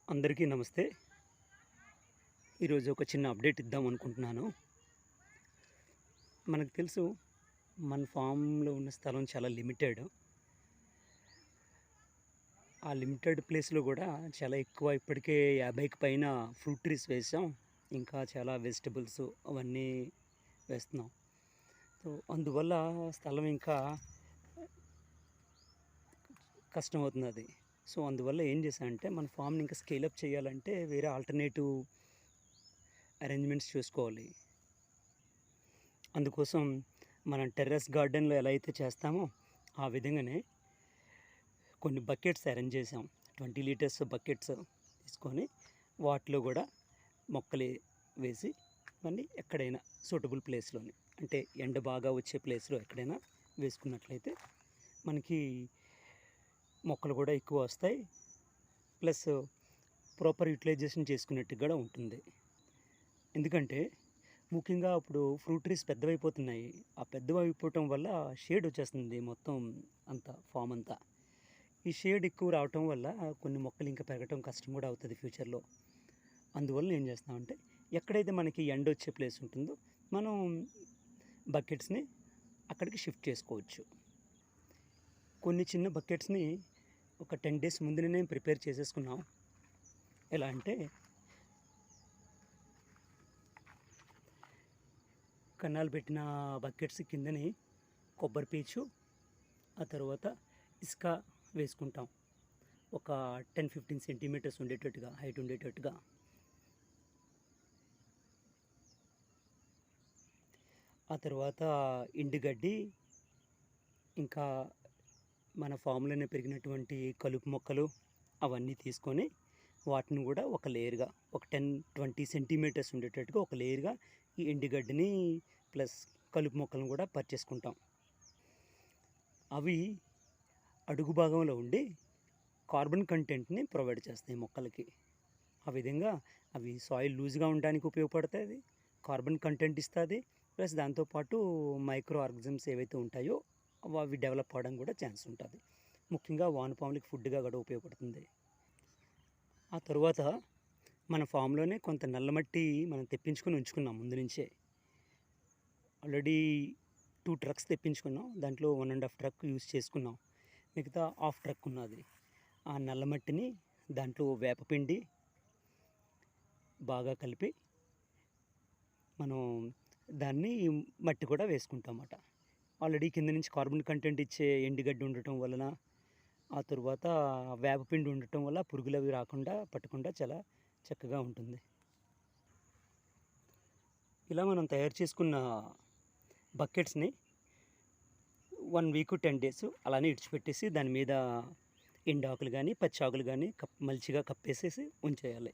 అందరికీ నమస్తే. ఈరోజు ఒక చిన్న అప్డేట్ ఇద్దాం అనుకుంటున్నాను. మనకు తెలుసు మన ఫామ్‌లో ఉన్న స్థలం చాలా లిమిటెడ్. ఆ లిమిటెడ్ ప్లేస్‌లో గూడా చాలా ఎక్కువ ఇప్పటికే 50కి పైన ఫ్రూట్ ట్రీస్ వేసాం. ఇంకా చాలా వెజిటబుల్స్ అవన్నీ వేస్తున్నాం. సో, అందువల్ల స్థలం ఇంకా కష్టమవుతున్నది. సో, అందువల్ల ఏం చేశానంటే మన ఫామ్‌ని ఇంకా స్కేల్ అప్ చేయాలంటే వేరే ఆల్టర్‌నేటివ్ అరేంజ్‌మెంట్స్ చూసుకోవాలి. అందుకోసం మనం టెర్రస్ గార్డెన్‌లో ఎలా అయితే చేస్తామో ఆ విధంగానే కొన్ని బకెట్స్ అరేంజ్ చేసాం. 20 లీటర్స్ బకెట్స్ తీసుకొని వాటిలో కూడా మొక్కలు వేసి మళ్ళీ ఎక్కడైనా సూటబుల్ ప్లేస్‌లోని అంటే ఎండ బాగా వచ్చే ప్లేస్‌లో ఎక్కడైనా వేసుకున్నట్లయితే మనకి మొక్కలు కూడా ఎక్కువ వస్తాయి. ప్లస్ ప్రాపర్ యుటిలైజేషన్ చేసుకున్నట్టు కూడా ఉంటుంది. ఎందుకంటే ముఖ్యంగా ఇప్పుడు ఫ్రూట్ ట్రీస్ పెద్దవైపోతున్నాయి. ఆ పెద్దవైపోవటం వల్ల షేడ్ వచ్చేస్తుంది మొత్తం అంతా ఫామ్ అంతా. ఈ షేడ్ ఎక్కువ రావటం వల్ల కొన్ని మొక్కలు ఇంకా పెరగటం కష్టం కూడా అవుతుంది ఫ్యూచర్‌లో. అందువల్ల ఏం చేస్తామంటే ఎక్కడైతే మనకి ఎండ వచ్చే ప్లేస్ ఉంటుందో మనం బకెట్స్‌ని అక్కడికి షిఫ్ట్ చేసుకోవచ్చు. కొన్ని చిన్న బకెట్స్‌ని ఒక 10 డేస్ ముందునే ప్రిపేర్ చేసేసుకున్నాం. ఎలా అంటే కన్నాలు పెట్టిన బకెట్స్ కిందని కొబ్బరి పీచు, ఆ తర్వాత ఇసుక వేసుకుంటాం. ఒక 10, 15 సెంటీమీటర్స్ ఉండేటట్టుగా హైట్ ఉండేటట్టుగా. ఆ తర్వాత ఎండుగడ్డి, ఇంకా మన ఫామ్‌లోనే పెరిగినటువంటి కలుపు మొక్కలు అవన్నీ తీసుకొని వాటిని కూడా ఒక లేయర్‌గా ఒక 10, 20 సెంటీమీటర్స్ ఉండేటట్టుగా ఒక లేయర్‌గా ఈ ఎండుగడ్డిని ప్లస్ కలుపు మొక్కలను కూడా పరిచేసుకుంటాం. అవి అడుగు భాగంలో ఉండి కార్బన్ కంటెంట్‌ని ప్రొవైడ్ చేస్తాయి మొక్కలకి. ఆ విధంగా అవి సాయిల్ లూజ్‌గా ఉండడానికి ఉపయోగపడతాయి. కార్బన్ కంటెంట్ ఇస్తుంది. ప్లస్ దాంతోపాటు మైక్రో ఆర్గానిజమ్స్ ఏవైతే ఉంటాయో అవి డెవలప్ అవ్వడానికి కూడా ఛాన్స్ ఉంటుంది. ముఖ్యంగా వానపాములకి ఫుడ్‌గా కూడా ఉపయోగపడుతుంది. ఆ తరువాత మన ఫామ్‌లోనే కొంత నల్లమట్టి మనం తెప్పించుకొని ఉంచుకున్నాం ముందు నుంచే. ఆల్రెడీ 2 ట్రక్స్ తెప్పించుకున్నాం. దాంట్లో 1 ½ ట్రక్ యూజ్ చేసుకున్నాం. మిగతా హాఫ్ ట్రక్ ఉన్నది. ఆ నల్లమట్టిని దాంట్లో వేపపిండి బాగా కలిపి మనం దాన్ని మట్టి కూడా వేసుకుంటామట. ఆల్రెడీ కింద నుంచి కార్బన్ కంటెంట్ ఇచ్చే ఎండుగడ్డి ఉండటం వలన, ఆ తరువాత వేపపిండి ఉండటం వల్ల పురుగులు అవి రాకుండా పట్టకుండా చాలా చక్కగా ఉంటుంది. ఇలా మనం తయారు చేసుకున్న బకెట్స్‌ని 1 వీక్ 10 డేస్ అలానే ఇడిచిపెట్టేసి దాని మీద ఎండాకులు కానీ పచ్చి ఆకులు కానీ మల్చిగా కప్పేసేసి ఉంచేయాలి.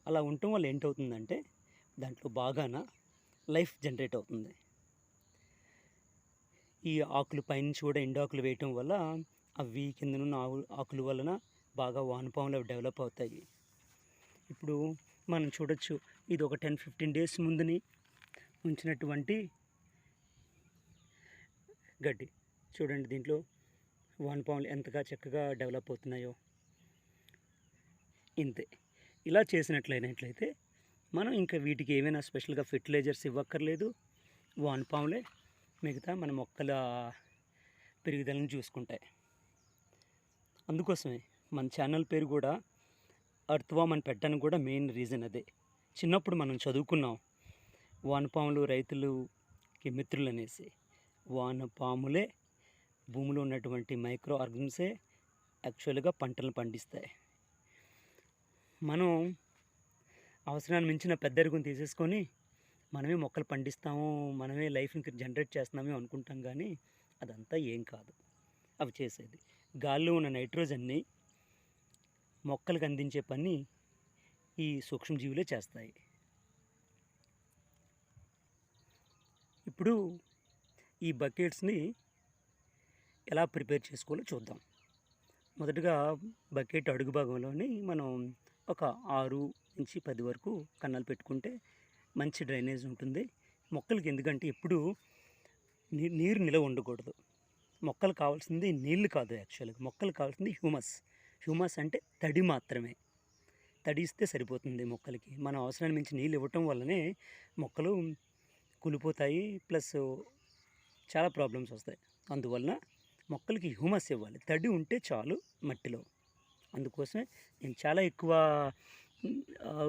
అలా ఉండటం వల్ల ఏంటవుతుందంటే దాంట్లో బాగాన లైఫ్ జనరేట్ అవుతుంది. ఈ ఆకులు పైనుంచి కూడా ఎండాకులు వేయటం వల్ల అవి కిందనున్న ఆకుల వలన బాగా వానపాములు అవి డెవలప్ అవుతాయి. ఇప్పుడు మనం చూడొచ్చు, ఇది ఒక 10, 15 డేస్ ముందుని ఉంచినటువంటి గడ్డి. చూడండి దీంట్లో వానపాములు ఎంతగా చక్కగా డెవలప్ అవుతున్నాయో. ఇంతే. ఇలా చేసినట్లయితే మనం ఇంకా వీటికి ఏమైనా స్పెషల్‌గా ఫెర్టిలైజర్స్ ఇవ్వక్కర్లేదు. వానపాములే మిగతా మన మొక్కల పెరుగుదలను చూసుకుంటాయి. అందుకోసమే మన ఛానల్ పేరు కూడా అర్త్‌వామ్ అని పెట్టడానికి కూడా మెయిన్ రీజన్ అదే. చిన్నప్పుడు మనం చదువుకున్నాం, వానపాములు రైతులకి మిత్రులనేసి. వానపాములే భూమిలో ఉన్నటువంటి మైక్రో ఆర్గానిజమ్సే యాక్చువల్‌గా పంటలను పండిస్తాయి. మనం అవసరాన్ని మించిన పెద్ద ఎరువుని తీసేసుకొని మనమే మొక్కలు పండిస్తాము, మనమే లైఫ్‌ని జనరేట్ చేస్తున్నామే అనుకుంటాం కానీ అదంతా ఏం కాదు అవి చేసేది. గాలిలో ఉన్న నైట్రోజన్ని మొక్కలకు అందించే పని ఈ సూక్ష్మజీవులే చేస్తాయి. ఇప్పుడు ఈ బకెట్స్‌ని ఎలా ప్రిపేర్ చేసుకోవాలో చూద్దాం. మొదటగా బకెట్ అడుగు భాగంలోని మనం ఒక 6 నుంచి 10 వరకు కన్నాలు పెట్టుకుంటే మంచి డ్రైనేజ్ ఉంటుంది. మొక్కలకి ఎందుకంటే ఎప్పుడు నీరు నిలవ ఉండకూడదు. మొక్కలకు కావాల్సింది నీళ్ళు కాదు యాక్చువల్‌గా. మొక్కలకు కావాల్సింది హ్యూమస్. హ్యూమస్ అంటే తడి మాత్రమే. తడిస్తే సరిపోతుంది మొక్కలకి. మనం అవసరానికి మించి నీళ్ళు ఇవ్వటం వల్లనే మొక్కలు కుళ్ళిపోతాయి. ప్లస్ చాలా ప్రాబ్లమ్స్ వస్తాయి. అందువలన మొక్కలకి హ్యూమస్ ఇవ్వాలి. తడి ఉంటే చాలు మట్టిలో. అందుకోసమే నేను చాలా ఎక్కువ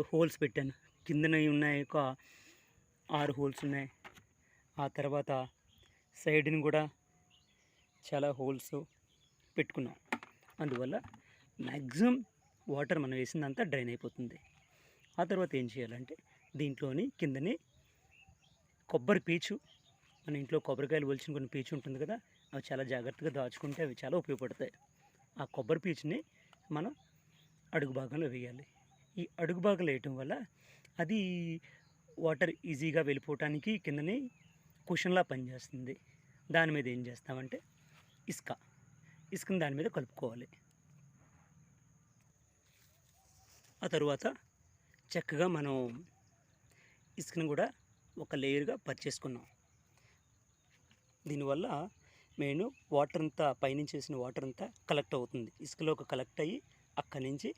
హోల్స్ పెట్టాను. కిందనవి ఉన్నాయి, ఒక 6 హోల్స్ ఉన్నాయి. ఆ తర్వాత సైడ్ని కూడా చాలా హోల్స్ పెట్టుకున్నాం. అందువల్ల మ్యాక్సిమం వాటర్ మనం వేసిందంతా డ్రైన్ అయిపోతుంది. ఆ తర్వాత ఏం చేయాలంటే దీంట్లోని కిందని కొబ్బరి పీచు, మన ఇంట్లో కొబ్బరికాయలు ఒలిచిన కొన్ని పీచు ఉంటుంది కదా, అవి చాలా జాగ్రత్తగా దాచుకుంటే అవి చాలా ఉపయోగపడతాయి. ఆ కొబ్బరి పీచుని మనం అడుగు భాగంలో వేయాలి. ఈ అడుగు భాగంలో వేయటం వల్ల అది వాటర్ ఈజీగా వెళ్ళిపోవటానికి కిందని కుషన్లా పనిచేస్తుంది. దాని మీద ఏం చేస్తామంటే ఇసుకని దాని మీద కలుపుకోవాలి. ఆ తరువాత చక్కగా మనం ఇసుకను కూడా ఒక లేయర్గా పరిచేసుకున్నాం. దీనివల్ల మెయిన్ వాటర్ అంతా పైనుంచి వేసిన వాటర్ అంతా కలెక్ట్ అవుతుంది. ఇసుకలోకి కలెక్ట్ అయ్యి అక్కడి నుంచి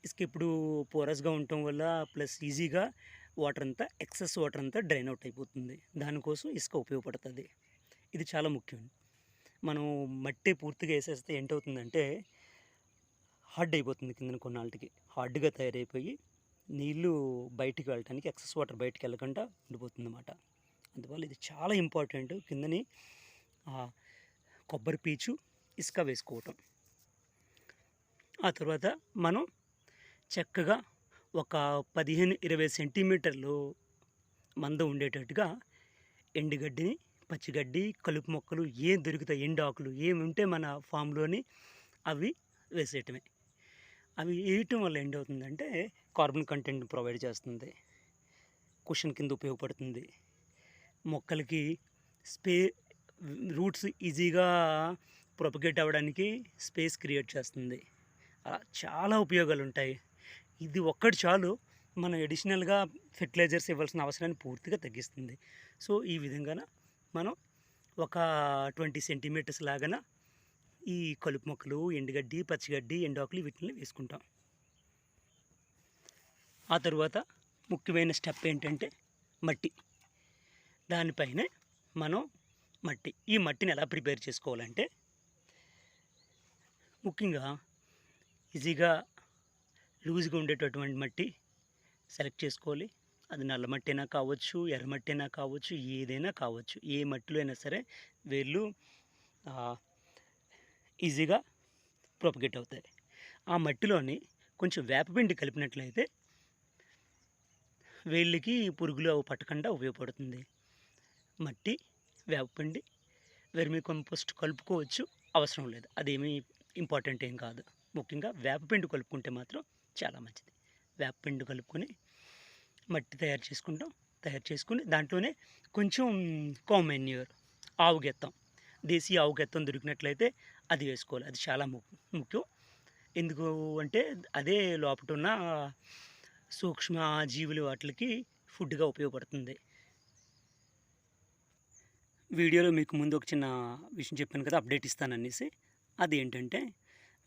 ఇసుక ఇప్పుడు పోరస్గా ఉండటం వల్ల ప్లస్ ఈజీగా వాటర్ అంతా ఎక్సెస్ వాటర్ అంతా డ్రైన్ అవుట్ అయిపోతుంది. దానికోసం ఇసుక ఉపయోగపడుతుంది. ఇది చాలా ముఖ్యం. మనం మట్టి పూర్తిగా వేసేస్తే ఏంటవుతుందంటే హార్డ్ అయిపోతుంది. కిందన కొన్నాళ్ళకి హార్డ్గా తయారైపోయి నీళ్ళు బయటికి వెళ్ళటానికి ఎక్సెస్ వాటర్ బయటికి వెళ్ళకుండా ఉండిపోతుంది అన్నమాట. అందువల్ల ఇది చాలా ఇంపార్టెంట్. కిందని కొబ్బరి పీచు, ఇసుక వేసుకోవటం. ఆ తర్వాత మనం చక్కగా ఒక 15-20 సెంటీమీటర్లు మందం ఉండేటట్టుగా ఎండుగడ్డిని, పచ్చిగడ్డి, కలుపు మొక్కలు ఏం దొరుకుతాయి, ఎండాకులు ఏమి ఉంటే మన ఫామ్లోని అవి వేసేయటమే. అవి వేయటం వల్ల ఏంటవుతుందంటే కార్బన్ కంటెంట్ ప్రొవైడ్ చేస్తుంది, కుషన్ కింద ఉపయోగపడుతుంది. మొక్కలకి రూట్స్ ఈజీగా ప్రొపగేట్ అవ్వడానికి స్పేస్ క్రియేట్ చేస్తుంది. అలా చాలా ఉపయోగాలు ఉంటాయి. ఇది ఒక్కటి చాలు మనం అడిషనల్గా ఫెర్టిలైజర్స్ ఇవ్వాల్సిన అవసరాన్ని పూర్తిగా తగ్గిస్తుంది. సో ఈ విధంగా మనం ఒక 20 సెంటీమీటర్స్ లాగా ఈ కలుపు మొక్కలు, ఎండుగడ్డి, పచ్చిగడ్డి, ఎండాకులు వీటిని వేసుకుంటాం. ఆ తరువాత ముఖ్యమైన స్టెప్ ఏంటంటే మట్టి. దానిపైనే మనం ఈ మట్టిని ఎలా ప్రిపేర్ చేసుకోవాలంటే ముఖ్యంగా ఈజీగా లూజ్గా ఉండేటటువంటి మట్టి సెలెక్ట్ చేసుకోవాలి. అది నల్ల మట్టి అయినా కావచ్చు, ఎర్రమట్టి అయినా కావచ్చు, ఏదైనా కావచ్చు. ఏ మట్టిలో అయినా సరే వేళ్ళు ఈజీగా ప్రొపగేట్ అవుతాయి. ఆ మట్టిలోని కొంచెం వేపపిండి కలిపినట్లయితే వేళ్ళకి పురుగులు అవి పట్టకుండా ఉపయోగపడుతుంది. మట్టి, వేపపిండి, వెర్మి కంపోస్ట్ కలుపుకోవచ్చు, అవసరం లేదు. అదేమీ ఇంపార్టెంట్ ఏం కాదు. ముఖ్యంగా వేపపిండి కలుపుకుంటే మాత్రం చాలా మంచిది. వేపపిండి కలుపుకొని మట్టి తయారు చేసుకుని దాంట్లోనే కొంచెం కౌ మెన్యూర్, ఆవు గెత్తం, దేశీ ఆవు గెత్తం దొరికినట్లయితే అది వేసుకోవాలి. అది చాలా ముఖ్యం. ఎందుకు అంటే అదే లోపట ఉన్న సూక్ష్మ జీవులు వాటికి ఫుడ్గా ఉపయోగపడుతుంది. వీడియోలో మీకు ముందు ఒక చిన్న విషయం చెప్పాను కదా, అప్డేట్ ఇస్తాననేసి. అది ఏంటంటే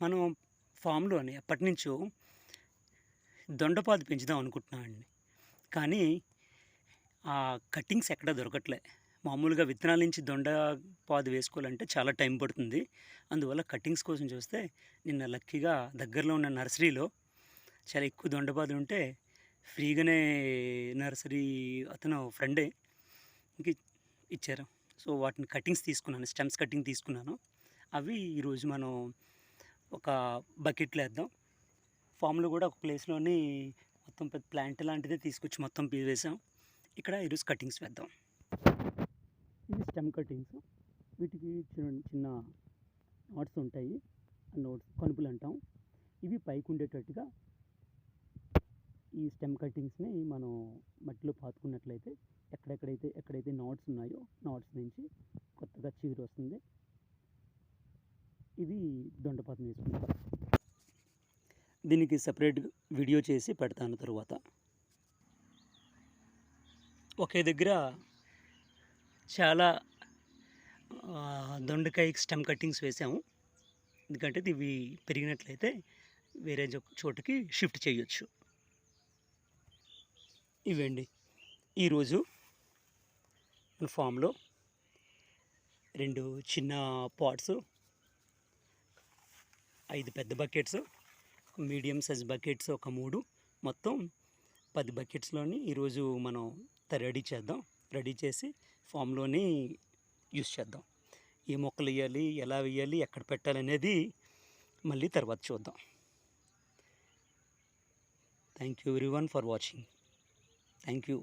మనం ఫామ్లోని ఎప్పటి నుంచో దొండపాదు పెంచుదాం అనుకుంటున్నామండి. కానీ ఆ కట్టింగ్స్ ఎక్కడ దొరకట్లే. మామూలుగా విత్తనాల నుంచి దొండపాదు వేసుకోవాలంటే చాలా టైం పడుతుంది. అందువల్ల కట్టింగ్స్ కోసం చూస్తే నిన్న లక్కీగా దగ్గరలో ఉన్న నర్సరీలో చాలా ఎక్కువ దొండపాదులు ఉంటే ఫ్రీగానే నర్సరీ అతను ఫ్రెండే ఇంక ఇచ్చారు. సో వాటిని కటింగ్స్ తీసుకున్నాను, స్టెమ్స్ కటింగ్ తీసుకున్నాను. అవి ఈరోజు మనం ఒక బకెట్లో వేద్దాం. ఫామ్లో కూడా ఒక ప్లేస్లోని మొత్తం పెద్ద ప్లాంట్ లాంటిదే తీసుకొచ్చి మొత్తం వేసాం. ఇక్కడ ఈరోజు కటింగ్స్ వేద్దాం. ఇవి స్టెమ్ కటింగ్స్. వీటికి చిన్న నాట్స్ ఉంటాయి. ఆ నాట్స్ కనుపులు అంటాం. ఇవి పైకి ఉండేటట్టుగా ఈ స్టెమ్ కటింగ్స్ని మనం మట్టిలో పాతుకున్నట్లయితే ఎక్కడైతే నాట్స్ ఉన్నాయో నాట్స్ నుంచి కొత్తగా చిగురు వస్తుంది. ఇది దొండపాతం వేసుకుంటాం. దీనికి సపరేట్ వీడియో చేసి పెడతాను. తరువాత ఒకే దగ్గర చాలా దొండకాయ స్టెమ్ కటింగ్స్ వేసాము. ఎందుకంటే ఇవి పెరిగినట్లయితే వేరే చోటుకి షిఫ్ట్ చేయొచ్చు. ఇవండి ఈరోజు మన ఫామ్లో 2 చిన్న పాట్స్, 5 పెద్ద బకెట్స్, మీడియం సైజ్ బకెట్స్ ఒక 3, మొత్తం 10 బకెట్స్లోని ఈరోజు మనం రెడీ చేద్దాం. రెడీ చేసి ఫామ్లోని యూస్ చేద్దాం. ఏ మొక్కలు వేయాలి, ఎలా వేయాలి, ఎక్కడ పెట్టాలనేది మళ్ళీ తర్వాత చూద్దాం. Thank you everyone for watching. Thank you.